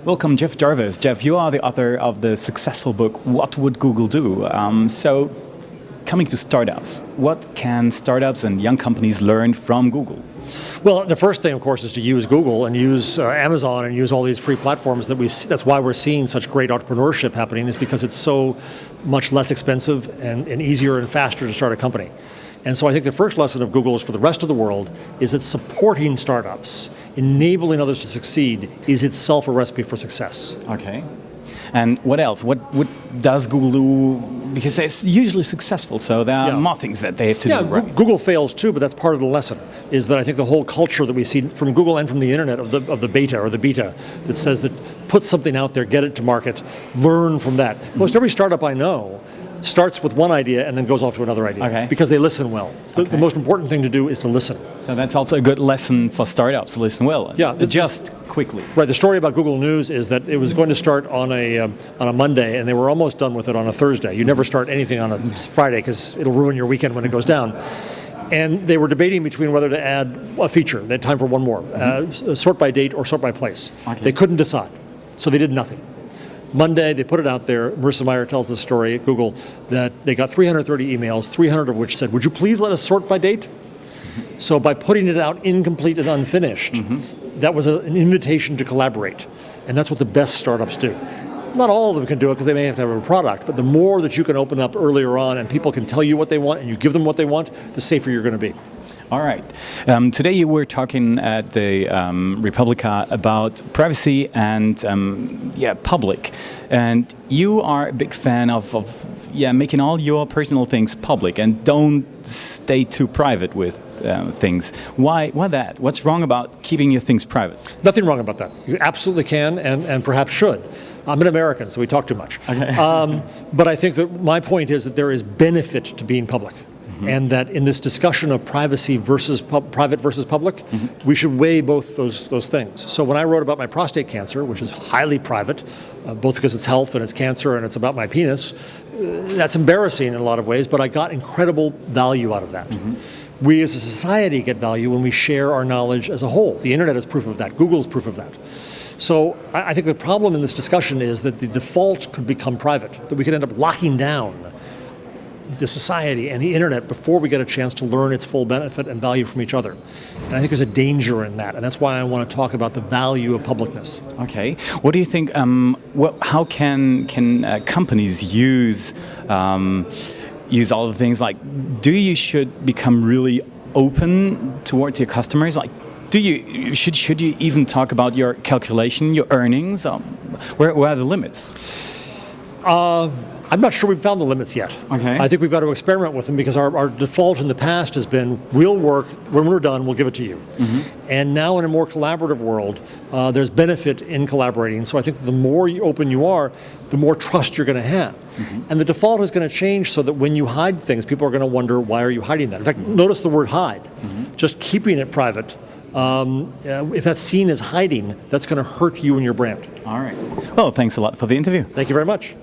Welcome, Jeff Jarvis. Jeff, you are the author of the successful book, What Would Google Do? So, coming to startups, what can startups and young companies learn from Google? Well, the first thing, of course, is to use Google and use Amazon and use all these free platforms that that's why we're seeing such great entrepreneurship happening, is because it's so much less expensive and easier and faster to start a company. And so I think the first lesson of Google is for the rest of the world is that supporting startups, enabling others to succeed, is itself a recipe for success. Okay. And what else? What does Google do? Because they're usually successful, so there are more things that they have to do. Right? Google fails too, but that's part of the lesson, is that I think the whole culture that we see from Google and from the internet of the beta or the beta that says that put something out there, get it to market, learn from that. Most every startup I know starts with one idea and then goes off to another idea because they listen well. The most important thing to do is to listen. So that's also a good lesson for startups, to listen well. Yeah, adjust quickly. Right. The story about Google News is that it was going to start on a Monday, and they were almost done with it on a Thursday. You never start anything on a Friday because it'll ruin your weekend when it goes down. And they were debating between whether to add a feature. They had time for one more: sort by date or sort by place. Okay. They couldn't decide, so they did nothing. Monday, they put it out there. Marissa Mayer tells the story at Google that they got 330 emails, 300 of which said, would you please let us sort by date? So by putting it out incomplete and unfinished, that was an invitation to collaborate. And that's what the best startups do. Not all of them can do it because they may have to have a product, but the more that you can open up earlier on and people can tell you what they want and you give them what they want, the safer you're going to be. All right. Today you were talking at the Republica about privacy and public. And you are a big fan of making all your personal things public and don't stay too private with things. Why that? What's wrong about keeping your things private? Nothing wrong about that. You absolutely can and perhaps should. I'm an American, so we talk too much. Okay. But I think that my point is that there is benefit to being public. And that in this discussion of privacy versus private versus public, we should weigh both those things. So when I wrote about my prostate cancer, which is highly private, both because it's health and it's cancer and it's about my penis, that's embarrassing in a lot of ways, but I got incredible value out of that. We as a society get value when we share our knowledge as a whole. The internet is proof of that. Google is proof of that. So I think the problem in this discussion is that the default could become private, that we could end up locking down the society and the internet before we get a chance to learn its full benefit and value from each other. And I think there's a danger in that, and that's why I want to talk about the value of publicness. Okay. What do you think, how can companies use all the things, like, should become really open towards your customers? Like, should you even talk about your calculation, your earnings? Where are the limits? I'm not sure we've found the limits yet. Okay. I think we've got to experiment with them because our default in the past has been, we'll work, when we're done, we'll give it to you. And now in a more collaborative world, there's benefit in collaborating. So I think the more open you are, the more trust you're going to have. And the default is going to change so that when you hide things, people are going to wonder, why are you hiding that? In fact, notice the word hide. Just keeping it private. If that's seen as hiding, that's going to hurt you and your brand. All right. Well, thanks a lot for the interview. Thank you very much.